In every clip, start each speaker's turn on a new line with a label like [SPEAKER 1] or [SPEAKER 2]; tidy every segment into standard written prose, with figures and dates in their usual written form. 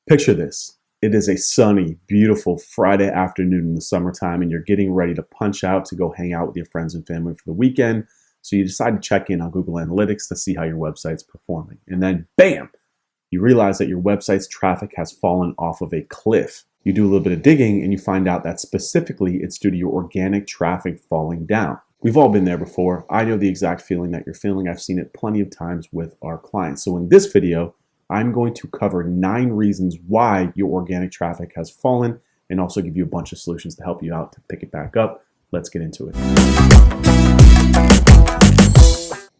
[SPEAKER 1] Picture this. It is a sunny, beautiful Friday afternoon in the summertime, and you're getting ready to punch out to go hang out with your friends and family for the weekend. So you decide to check in on Google Analytics to see how your website's performing. And then, bam, you realize that your website's traffic has fallen off of a cliff. You do a little bit of digging and you find out that specifically it's due to your organic traffic falling down. We've all been there before. I know the exact feeling that you're feeling. I've seen it plenty of times with our clients. So in this video, I'm going to cover 9 reasons why your organic traffic has fallen and also give you a bunch of solutions to help you out to pick it back up. Let's get into it.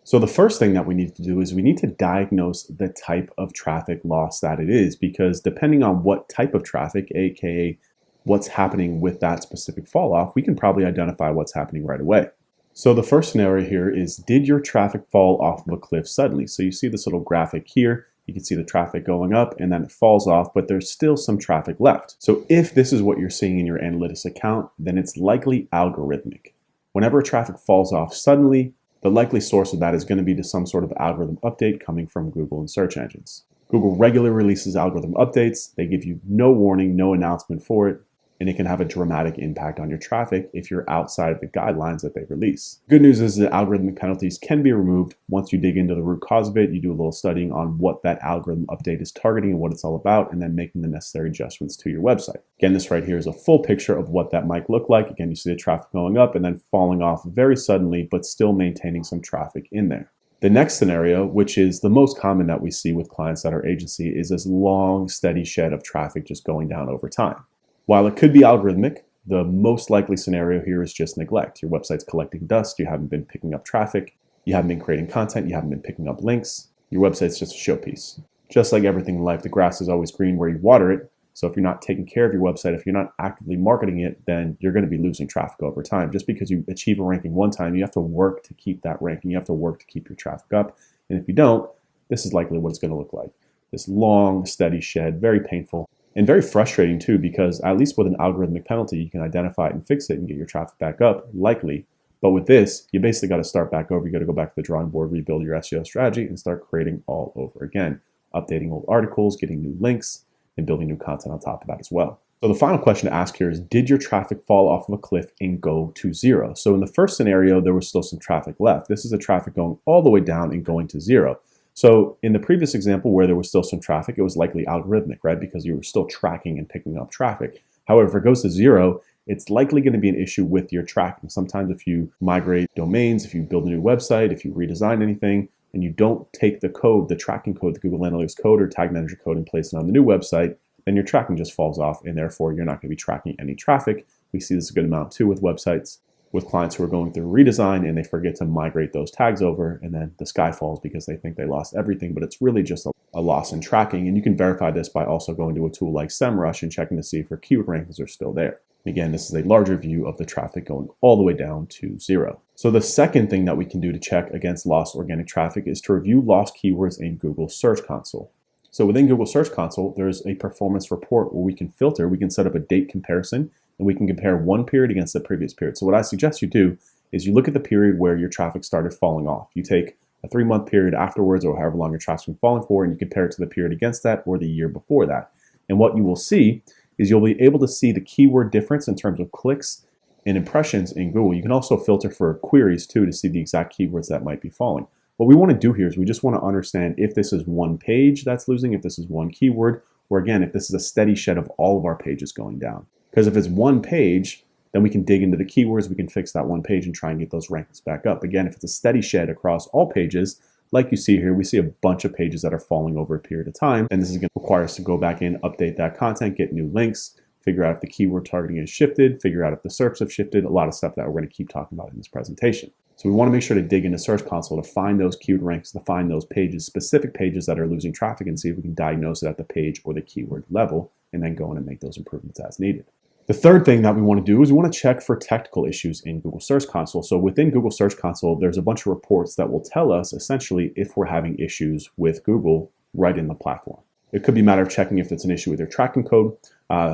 [SPEAKER 1] So the first thing that we need to do is we need to diagnose the type of traffic loss that it is, because depending on what type of traffic, aka what's happening with that specific fall off, we can probably identify what's happening right away. So the first scenario here is, did your traffic fall off of a cliff suddenly? So you see this little graphic here. You can see the traffic going up and then it falls off, but there's still some traffic left. So if this is what you're seeing in your analytics account, then it's likely algorithmic. Whenever traffic falls off suddenly, the likely source of that is going to be to some sort of algorithm update coming from Google and search engines. Google regularly releases algorithm updates. They give you no warning, no announcement for it, and it can have a dramatic impact on your traffic if you're outside of the guidelines that they release. Good news is that algorithmic penalties can be removed once you dig into the root cause of it. You do a little studying on what that algorithm update is targeting and what it's all about, and then making the necessary adjustments to your website. Again, this right here is a full picture of what that might look like. Again, you see the traffic going up and then falling off very suddenly, but still maintaining some traffic in there. The next scenario, which is the most common that we see with clients at our agency, is this long, steady shed of traffic just going down over time. While it could be algorithmic, the most likely scenario here is just neglect. Your website's collecting dust, you haven't been picking up traffic, you haven't been creating content, you haven't been picking up links, your website's just a showpiece. Just like everything in life, the grass is always green where you water it. So if you're not taking care of your website, if you're not actively marketing it, then you're going to be losing traffic over time. Just because you achieve a ranking one time, you have to work to keep that ranking. You have to work to keep your traffic up. And if you don't, this is likely what it's going to look like. This long, steady shed, very painful. And very frustrating too, because at least with an algorithmic penalty, you can identify it and fix it and get your traffic back up, likely. But with this, you basically got to start back over. You got to go back to the drawing board, rebuild your SEO strategy, and start creating all over again. Updating old articles, getting new links, and building new content on top of that as well. So the final question to ask here is, did your traffic fall off of a cliff and go to zero? So in the first scenario, there was still some traffic left. This is the traffic going all the way down and going to zero. So in the previous example where there was still some traffic, it was likely algorithmic, right? Because you were still tracking and picking up traffic. However, if it goes to zero, it's likely going to be an issue with your tracking. Sometimes if you migrate domains, if you build a new website, if you redesign anything, and you don't take the code, the tracking code, the Google Analytics code or Tag Manager code and place it on the new website, then your tracking just falls off, and therefore you're not going to be tracking any traffic. We see this a good amount too with websites, with clients who are going through redesign and they forget to migrate those tags over, and then the sky falls because they think they lost everything, but it's really just a loss in tracking. And you can verify this by also going to a tool like SEMrush and checking to see if your keyword rankings are still there. Again, this is a larger view of the traffic going all the way down to zero. So the second thing that we can do to check against lost organic traffic is to review lost keywords in Google Search Console. So within Google Search Console, there's a performance report where we can filter, we can set up a date comparison, and we can compare one period against the previous period. So what I suggest you do is you look at the period where your traffic started falling off. You take a 3-month period afterwards, or however long your traffic's been falling for, and you compare it to the period against that or the year before that. And what you will see is you'll be able to see the keyword difference in terms of clicks and impressions in Google. You can also filter for queries too to see the exact keywords that might be falling. What we want to do here is we just want to understand if this is one page that's losing, if this is one keyword, or again, if this is a steady shed of all of our pages going down. Because if it's one page, then we can dig into the keywords, we can fix that one page and try and get those rankings back up. Again, if it's a steady shed across all pages, like you see here, we see a bunch of pages that are falling over a period of time. And this is going to require us to go back in, update that content, get new links, figure out if the keyword targeting is shifted, figure out if the SERPs have shifted, a lot of stuff that we're going to keep talking about in this presentation. So we want to make sure to dig into Search Console to find those keyword ranks, to find those pages, specific pages that are losing traffic, and see if we can diagnose it at the page or the keyword level, and then go in and make those improvements as needed. The third thing that we want to do is we want to check for technical issues in Google Search Console. So within Google Search Console, there's a bunch of reports that will tell us essentially if we're having issues with Google right in the platform. It could be a matter of checking if it's an issue with your tracking code.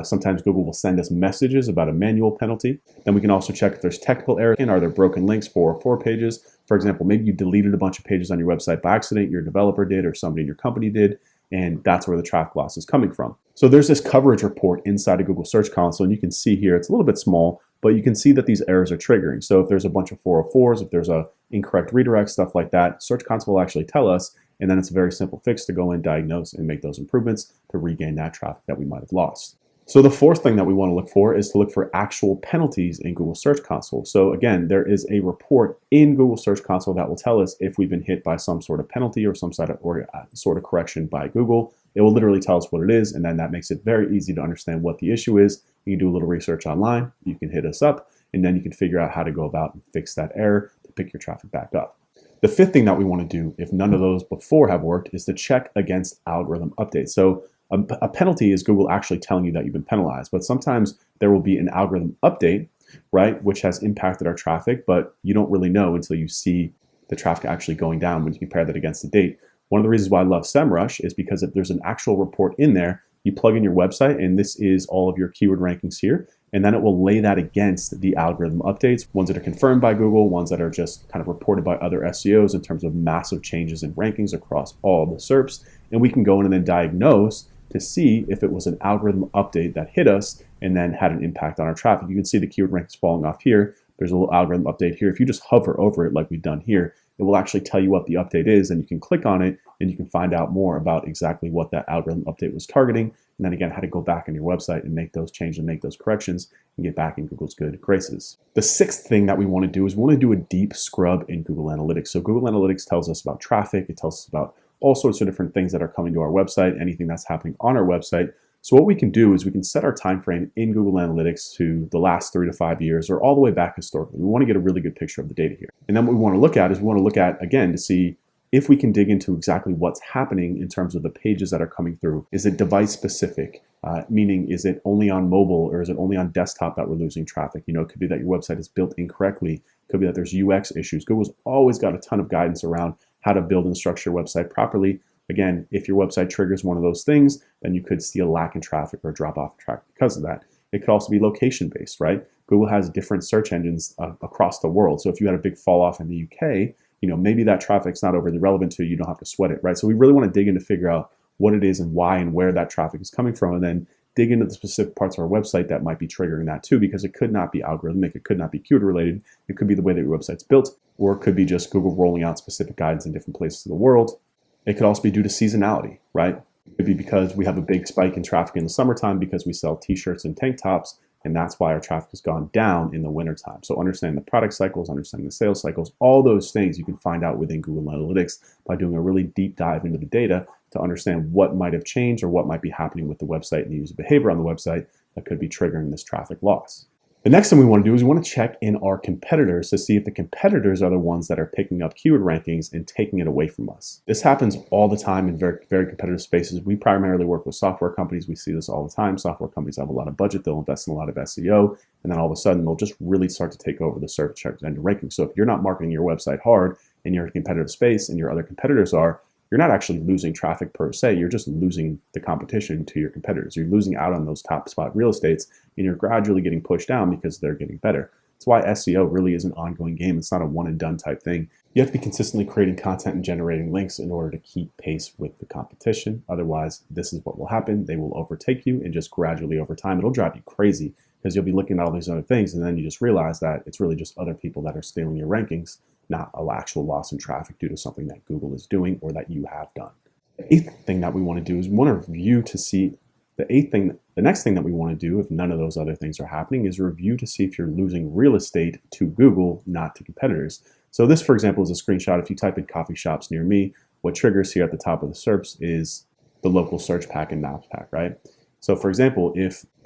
[SPEAKER 1] Sometimes Google will send us messages about a manual penalty. Then we can also check if there's technical errors and are there broken links for pages. For example, maybe you deleted a bunch of pages on your website by accident, your developer did, or somebody in your company did. and that's where the traffic loss is coming from. So there's this coverage report inside of Google Search Console, and you can see here, it's a little bit small, but you can see that these errors are triggering. So if there's a bunch of 404s, if there's a incorrect redirect, stuff like that, Search Console will actually tell us, and then it's a very simple fix to go in, diagnose, and make those improvements to regain that traffic that we might have lost. So the fourth thing that we want to look for is to look for actual penalties in Google Search Console. So again, there is a report in Google Search Console that will tell us if we've been hit by some sort of penalty or some sort of correction by Google. It will literally tell us what it is, and then that makes it very easy to understand what the issue is. You can do a little research online, you can hit us up, and then you can figure out how to go about and fix that error to pick your traffic back up. The fifth thing that we want to do, if none of those before have worked, is to check against algorithm updates. So a penalty is Google actually telling you that you've been penalized, but sometimes there will be an algorithm update, right, which has impacted our traffic, but you don't really know until you see the traffic actually going down when you compare that against the date. One of the reasons why I love SEMrush is because if there's an actual report in there, you plug in your website, and this is all of your keyword rankings here, and then it will lay that against the algorithm updates, ones that are confirmed by Google, ones that are just kind of reported by other SEOs in terms of massive changes in rankings across all the SERPs, and we can go in and then diagnose to see if it was an algorithm update that hit us and then had an impact on our traffic. You can see the keyword rankings falling off here. There's a little algorithm update here. If you just hover over it like we've done here, it will actually tell you what the update is, and you can click on it and you can find out more about exactly what that algorithm update was targeting, and then again, how to go back on your website and make those changes and make those corrections and get back in Google's good graces. The sixth thing that we want to do is we want to do a deep scrub in Google Analytics. So Google Analytics tells us about traffic, it tells us about all sorts of different things that are coming to our website, anything that's happening on our website. So what we can do is we can set our time frame in Google Analytics to the last 3 to 5 years or all the way back historically. We want to get a really good picture of the data here. And then what we want to look at is we want to look at, again, to see if we can dig into exactly what's happening in terms of the pages that are coming through. Is it device specific? Meaning, is it only on mobile or is it only on desktop that we're losing traffic? You know, it could be that your website is built incorrectly. It could be that there's UX issues. Google's always got a ton of guidance around how to build and structure your website properly. Again, if your website triggers one of those things, then you could see a lack in traffic or drop off in traffic because of that. It could also be location-based, right? Google has different search engines across the world. So if you had a big fall off in the UK, you know, maybe that traffic's not overly relevant to you. You don't have to sweat it, right? So we really want to dig in to figure out what it is and why and where that traffic is coming from, and then dig into the specific parts of our website that might be triggering that too, because it could not be algorithmic, it could not be keyword related, it could be the way that your website's built, or it could be just Google rolling out specific guidance in different places of the world. It could also be due to seasonality, right? It could be because we have a big spike in traffic in the summertime because we sell t-shirts and tank tops, and that's why our traffic has gone down in the wintertime. So understanding the product cycles, understanding the sales cycles, all those things you can find out within Google Analytics by doing a really deep dive into the data to understand what might have changed or what might be happening with the website and the user behavior on the website that could be triggering this traffic loss. The next thing we want to do is we want to check in our competitors to see if the competitors are the ones that are picking up keyword rankings and taking it away from us. This happens all the time in very, very competitive spaces. We primarily work with software companies. We see this all the time. Software companies have a lot of budget. They'll invest in a lot of SEO, and then all of a sudden they'll just really start to take over the search engine ranking. So if you're not marketing your website hard and you're in a competitive space and your other competitors are, you're not actually losing traffic per se, you're just losing the competition to your competitors. You're losing out on those top spot real estates, and you're gradually getting pushed down because they're getting better. That's why SEO really is an ongoing game. It's not a one and done type thing. You have to be consistently creating content and generating links in order to keep pace with the competition. Otherwise, this is what will happen. They will overtake you, and just gradually over time, it'll drive you crazy because you'll be looking at all these other things, and then you just realize that it's really just other people that are stealing your rankings, not an actual loss in traffic due to something that Google is doing or that you have done. The eighth thing that we want to do is we want to review to see the next thing that we want to do, if none of those other things are happening, is review to see if you're losing real estate to Google, not to competitors. So this, for example, is a screenshot. If you type in coffee shops near me, what triggers here at the top of the SERPs is the local search pack and maps pack, right? So for example,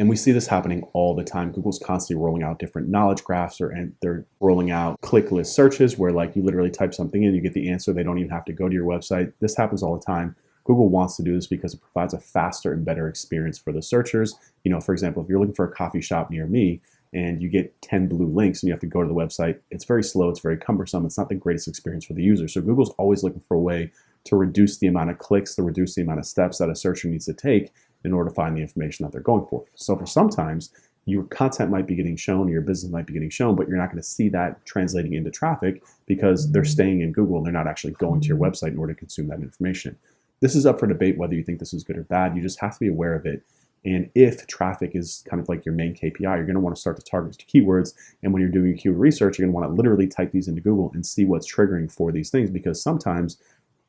[SPEAKER 1] and we see this happening all the time, Google's constantly rolling out different knowledge graphs, and they're rolling out click list searches where like you literally type something in, you get the answer, they don't even have to go to your website. This happens all the time. Google wants to do this because it provides a faster and better experience for the searchers. You know, for example, if you're looking for a coffee shop near me and you get 10 blue links and you have to go to the website, it's very slow, it's very cumbersome, it's not the greatest experience for the user. So Google's always looking for a way to reduce the amount of clicks, to reduce the amount of steps that a searcher needs to take in order to find the information that they're going for. So for sometimes, your content might be getting shown, your business might be getting shown, but you're not going to see that translating into traffic because they're staying in Google and they're not actually going to your website in order to consume that information. this is up for debate whether you think this is good or bad. You just have to be aware of it. And if traffic is kind of like your main KPI, you're going to want to start to target keywords. And when you're doing your keyword research, you're going to want to literally type these into Google and see what's triggering for these things, because sometimes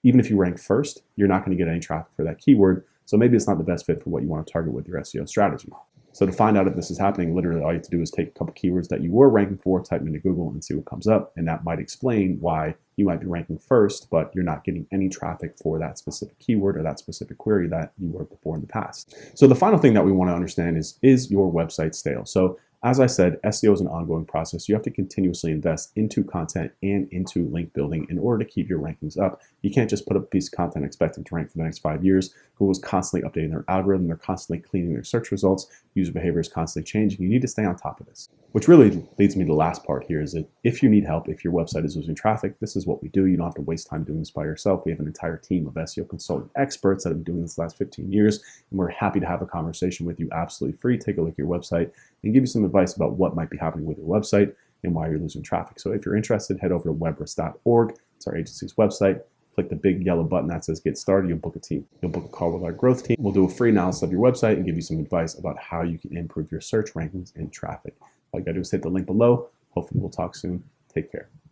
[SPEAKER 1] even if you rank first, you're not going to get any traffic for that keyword. So maybe it's not the best fit for what you want to target with your SEO strategy. So to find out if this is happening, literally all you have to do is take a couple keywords that you were ranking for, type them into Google, and see what comes up. And that might explain why you might be ranking first, but you're not getting any traffic for that specific keyword or that specific query that you were before in the past. So the final thing that we want to understand is your website stale? So as I said, SEO is an ongoing process. You have to continuously invest into content and into link building in order to keep your rankings up. You can't just put up a piece of content and expect it to rank for the next 5 years. Google's constantly updating their algorithm. They're constantly cleaning their search results. User behavior is constantly changing. You need to stay on top of this. Which really leads me to the last part here, is that if you need help, if your website is losing traffic, this is what we do. You don't have to waste time doing this by yourself. We have an entire team of SEO consultant experts that have been doing this the last 15 years, and we're happy to have a conversation with you absolutely free. Take a look at your website and give you some advice about what might be happening with your website and why you're losing traffic. So if you're interested, head over to webrus.org. It's our agency's website. Click the big yellow button that says Get Started. You'll book a team. You'll book a call with our growth team. We'll do a free analysis of your website and give you some advice about how you can improve your search rankings and traffic. All you gotta do is hit the link below. Hopefully we'll talk soon. Take care.